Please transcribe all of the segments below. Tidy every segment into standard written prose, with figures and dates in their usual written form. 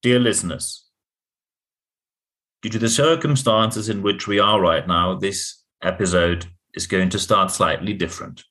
Dear listeners, due to the circumstances in which we are right now, this episode is going to start slightly different.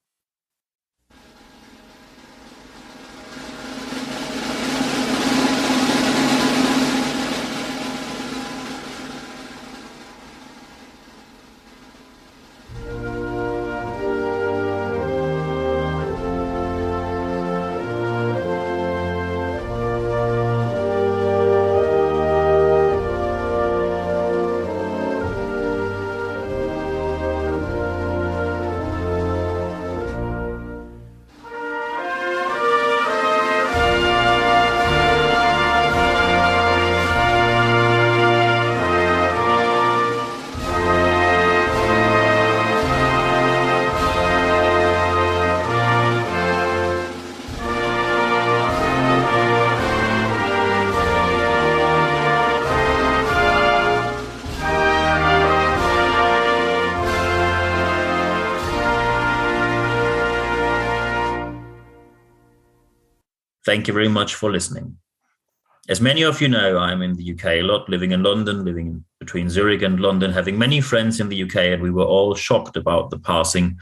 Thank you very much for listening. As many of you know, I'm in the UK a lot, living in London, living between Zurich and London, having many friends in the UK, and we were all shocked about the passing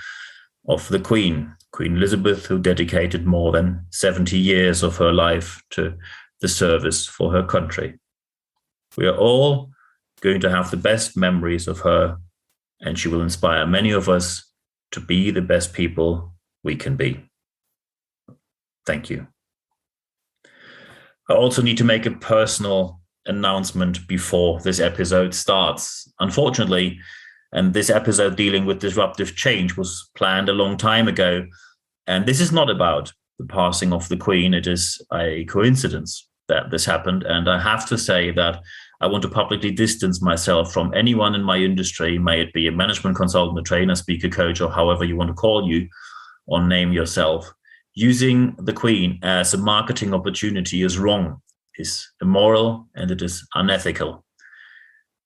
of the Queen, Queen Elizabeth, who dedicated more than 70 years of her life to the service for her country. We are all going to have the best memories of her, and she will inspire many of us to be the best people we can be. Thank you. I also need to make a personal announcement before this episode starts. Unfortunately, and this episode dealing with disruptive change was planned a long time ago. And this is not about the passing of the Queen. It is a coincidence that this happened. And I have to say that I want to publicly distance myself from anyone in my industry, may it be a management consultant, a trainer, speaker, coach, or however you want to call you or name yourself. Using the Queen as a marketing opportunity is wrong, is immoral, and it is unethical.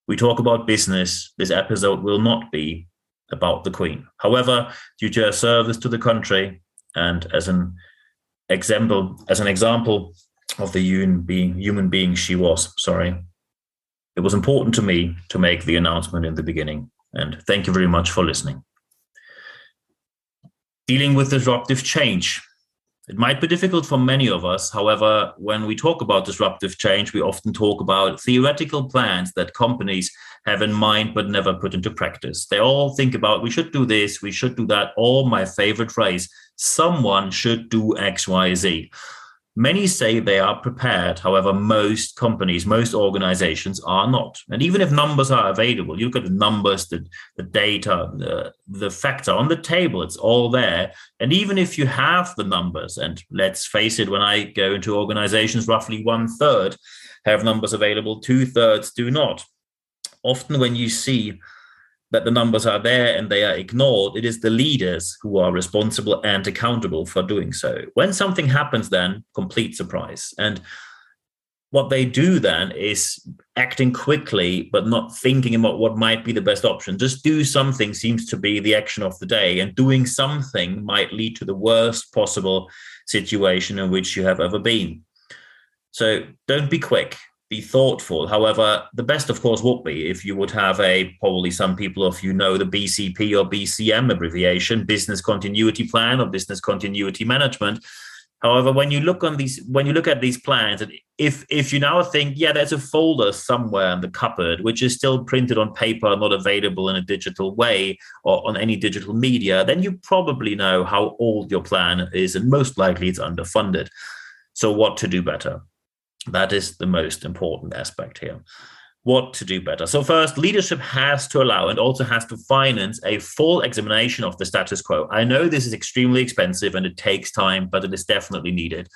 We talk about business. This episode will not be about the Queen. However, due to her service to the country and as an example of the human being she was, it was important to me to make the announcement in the beginning. And thank you very much for listening. Dealing with disruptive change. It might be difficult for many of us. However, when we talk about disruptive change, we often talk about theoretical plans that companies have in mind but never put into practice. They all think about, we should do this, we should do that, or my favorite phrase, someone should do X, Y, Z. Many say they are prepared. However, most companies, most organizations are not. And even if numbers are available, you look at the numbers, the data, the facts are on the table, it's all there. And even if you have the numbers, and let's face it, when I go into organizations, roughly 1/3 have numbers available, 2/3 do not. Often when you see that the numbers are there and they are ignored, it is the leaders who are responsible and accountable for doing so. When something happens, then complete surprise. And what they do then is acting quickly, but not thinking about what might be the best option. Just do something seems to be the action of the day, and doing something might lead to the worst possible situation in which you have ever been. So don't be quick. Be thoughtful. However, the best, of course, would be if you would have probably some people of you know the BCP or BCM abbreviation, business continuity plan or business continuity management. However, when you look at these plans, if you now think, yeah, there's a folder somewhere in the cupboard which is still printed on paper, not available in a digital way or on any digital media, then you probably know how old your plan is, and most likely it's underfunded. So what to do better? That is the most important aspect here. What to do better? So first, leadership has to allow and also has to finance a full examination of the status quo. I know this is extremely expensive and it takes time, but it is definitely needed.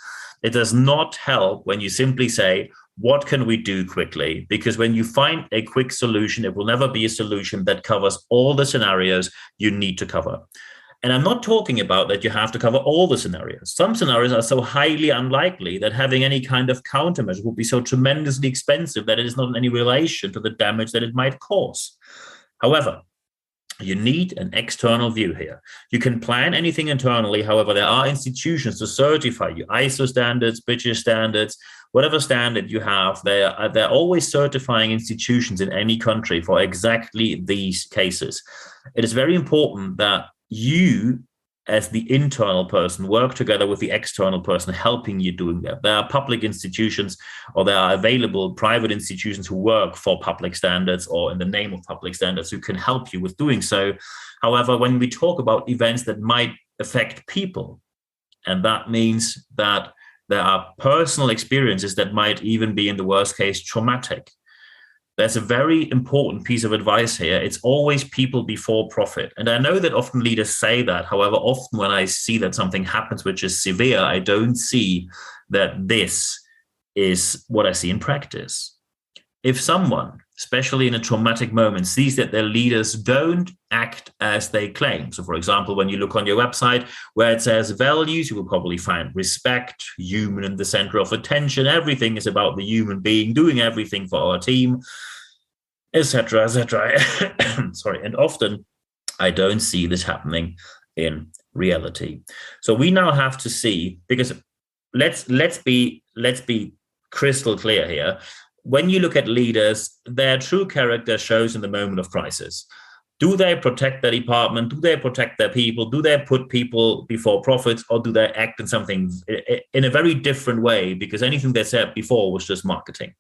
It does not help when you simply say, what can we do quickly? Because when you find a quick solution, it will never be a solution that covers all the scenarios you need to cover. And I'm not talking about that you have to cover all the scenarios. Some scenarios are so highly unlikely that having any kind of countermeasure would be so tremendously expensive that it is not in any relation to the damage that it might cause. However, you need an external view here. You can plan anything internally. However, there are institutions to certify you, ISO standards, British standards, whatever standard you have, they're always certifying institutions in any country for exactly these cases. It is very important that you, as the internal person, work together with the external person helping you doing that. There are public institutions, or there are available private institutions who work for public standards or in the name of public standards who can help you with doing so. However, when we talk about events that might affect people, and that means that there are personal experiences that might even be, in the worst case, traumatic, there's a very important piece of advice here. It's always people before profit. And I know that often leaders say that. However, often when I see that something happens which is severe, I don't see that this is what I see in practice. If someone, especially in a traumatic moment, sees that their leaders don't act as they claim. So, for example, when you look on your website where it says values, you will probably find respect, human in the center of attention. Everything is about the human being doing everything for our team, etc., etc. Sorry. And often I don't see this happening in reality. So we now have to see, because let's be crystal clear here. When you look at leaders, their true character shows in the moment of crisis. Do they protect their department? Do they protect their people? Do they put people before profits, or do they act in something in a very different way? Because anything they said before was just marketing.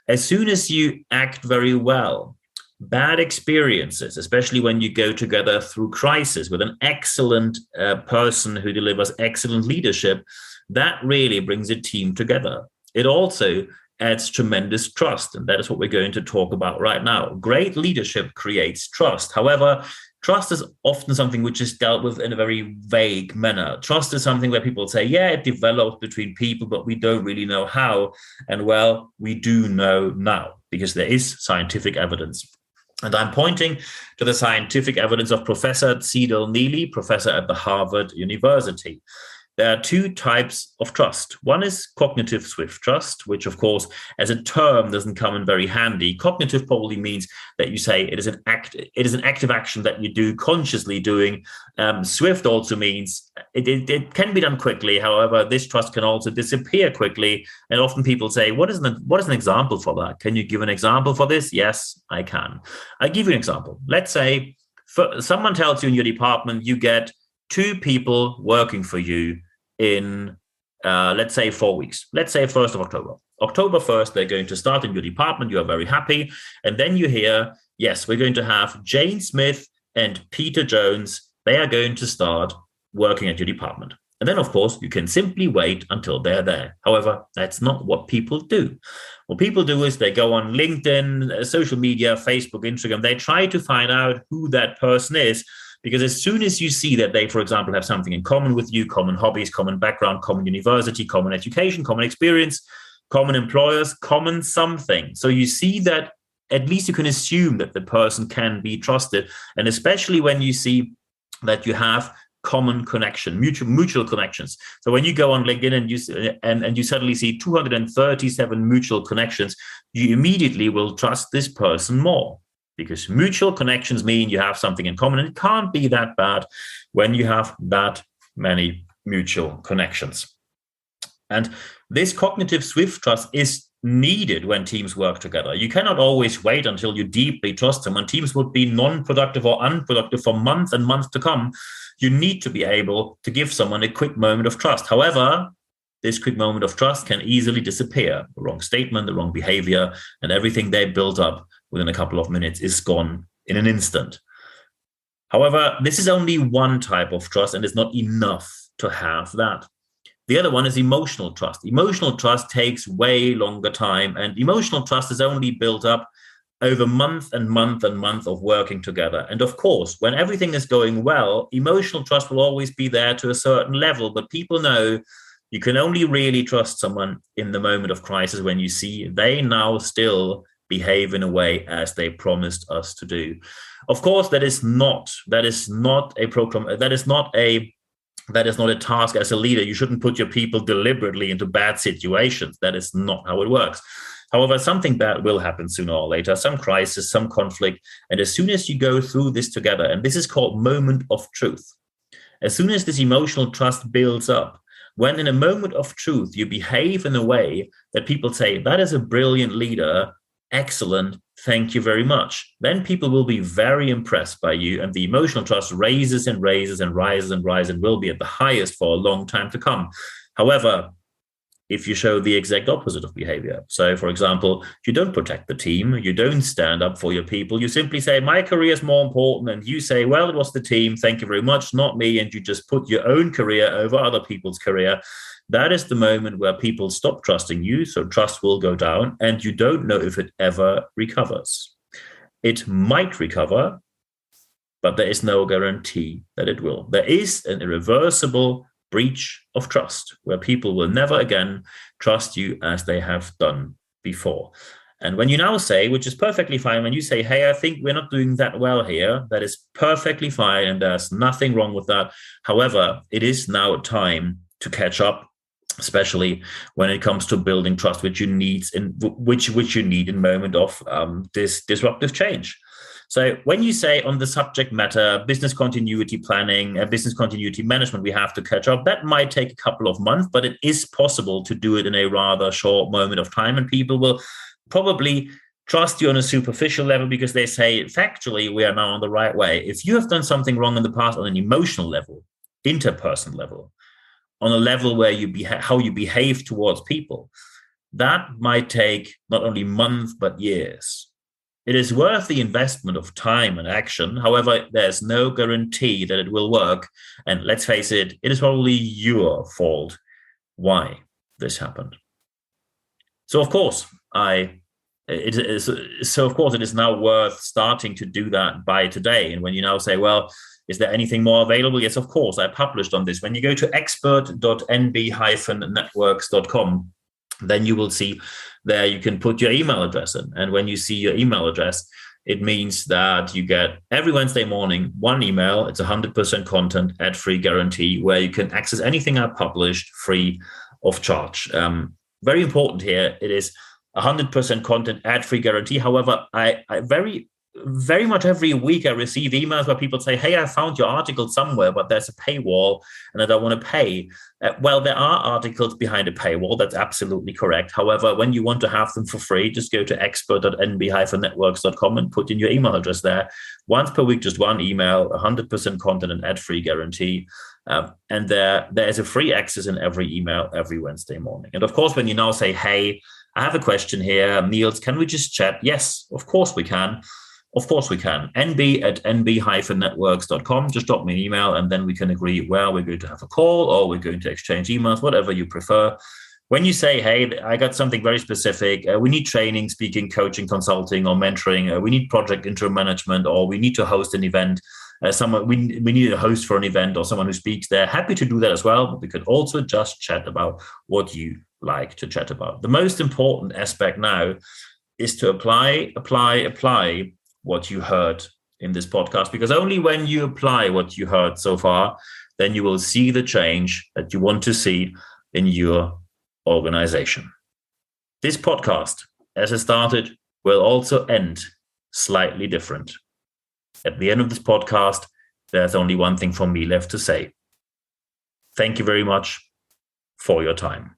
As soon as you act very well, bad experiences, especially when you go together through crisis with an excellent person who delivers excellent leadership, that really brings a team together. It also adds tremendous trust. And that is what we're going to talk about right now. Great leadership creates trust. However, trust is often something which is dealt with in a very vague manner. Trust is something where people say, yeah, it develops between people, but we don't really know how. And well, we do know now because there is scientific evidence. And I'm pointing to the scientific evidence of Professor Cedal Neely, professor at the Harvard University. There are two types of trust. One is cognitive swift trust, which, of course, as a term doesn't come in very handy. Cognitive probably means that you say it is an active action that you do consciously doing. Swift also means it can be done quickly. However, this trust can also disappear quickly. And often people say, what is an example for that? Can you give an example for this? Yes, I can. I'll give you an example. Let's say someone tells you in your department you get 2 people working for you in, let's say, 4 weeks. Let's say 1st of October. October 1st, they're going to start in your department. You are very happy. And then you hear, yes, we're going to have Jane Smith and Peter Jones. They are going to start working at your department. And then, of course, you can simply wait until they're there. However, that's not what people do. What people do is they go on LinkedIn, social media, Facebook, Instagram. They try to find out who that person is. Because as soon as you see that they, for example, have something in common with you, common hobbies, common background, common university, common education, common experience, common employers, common something. So you see that at least you can assume that the person can be trusted. And especially when you see that you have common connection, mutual connections. So when you go on LinkedIn and you suddenly see 237 mutual connections, you immediately will trust this person more. Because mutual connections mean you have something in common, and it can't be that bad when you have that many mutual connections. And this cognitive swift trust is needed when teams work together. You cannot always wait until you deeply trust them. When teams would be non-productive or unproductive for months and months to come, you need to be able to give someone a quick moment of trust. However, this quick moment of trust can easily disappear. The wrong statement, the wrong behavior, and everything they built up within a couple of minutes is gone in an instant. However, this is only one type of trust, and it's not enough to have that. The other one is emotional trust. Emotional trust takes way longer time, and emotional trust is only built up over month and month and month of working together. And of course, when everything is going well, emotional trust will always be there to a certain level, but people know you can only really trust someone in the moment of crisis when you see they now still behave in a way as they promised us to do. Of course, that is not a task as a leader. You shouldn't put your people deliberately into bad situations. That is not how it works. However, something bad will happen sooner or later, some crisis, some conflict. And as soon as you go through this together, and this is called moment of truth, as soon as this emotional trust builds up, when in a moment of truth, you behave in a way that people say, that is a brilliant leader, excellent, thank you very much, then people will be very impressed by you, and the emotional trust raises and raises and rises and rises and will be at the highest for a long time to come. However, if you show the exact opposite of behavior, so for example, you don't protect the team, you don't stand up for your people, you simply say, my career is more important, and you say, well, it was the team, thank you very much, not me, and you just put your own career over other people's career, that is the moment where people stop trusting you, so trust will go down, and you don't know if it ever recovers. It might recover, but there is no guarantee that it will. There is an irreversible breach of trust where people will never again trust you as they have done before. And when you now say, which is perfectly fine, when you say, hey, I think we're not doing that well here, that is perfectly fine, and there's nothing wrong with that. However, it is now time to catch up, especially when it comes to building trust, which you need in moment of this disruptive change. So when you say on the subject matter, business continuity planning, business continuity management, we have to catch up, that might take a couple of months, but it is possible to do it in a rather short moment of time. And people will probably trust you on a superficial level because they say, factually, we are now on the right way. If you have done something wrong in the past on an emotional level, interpersonal level, on a level where how you behave towards people, that might take not only months, but years. It is worth the investment of time and action. However, there's no guarantee that it will work. And let's face it, it is probably your fault why this happened. So of course, it is now worth starting to do that by today. And when you now say, well, is there anything more available? Yes, of course, I published on this. When you go to expert.nb-networks.com, then you will see there you can put your email address in. And when you see your email address, it means that you get every Wednesday morning one email. It's 100% content, ad-free guarantee, where you can access anything I published free of charge. Very important here, it is 100% content, ad-free guarantee. However, I very much every week I receive emails where people say, hey, I found your article somewhere, but there's a paywall and I don't want to pay. Well, there are articles behind a paywall. That's absolutely correct. However, when you want to have them for free, just go to expert.nb-networks.com and put in your email address there. Once per week, just one email, 100% content and ad-free guarantee. And there is a free access in every email every Wednesday morning. And of course, when you now say, hey, I have a question here, Niels, can we just chat? Yes, of course we can. Of course we can. nb@nb-networks.com. Just drop me an email and then we can agree where we're going to have a call or we're going to exchange emails, whatever you prefer. When you say, hey, I got something very specific, we need training, speaking, coaching, consulting, or mentoring, we need project interim management, or we need to host an event, we need a host for an event or someone who speaks there, happy to do that as well. But we could also just chat about what you like to chat about. The most important aspect now is to apply what you heard in this podcast, because only when you apply what you heard so far, then you will see the change that you want to see in your organization. This podcast, as it started, will also end slightly different. At the end of this podcast, there's only one thing for me left to say. Thank you very much for your time.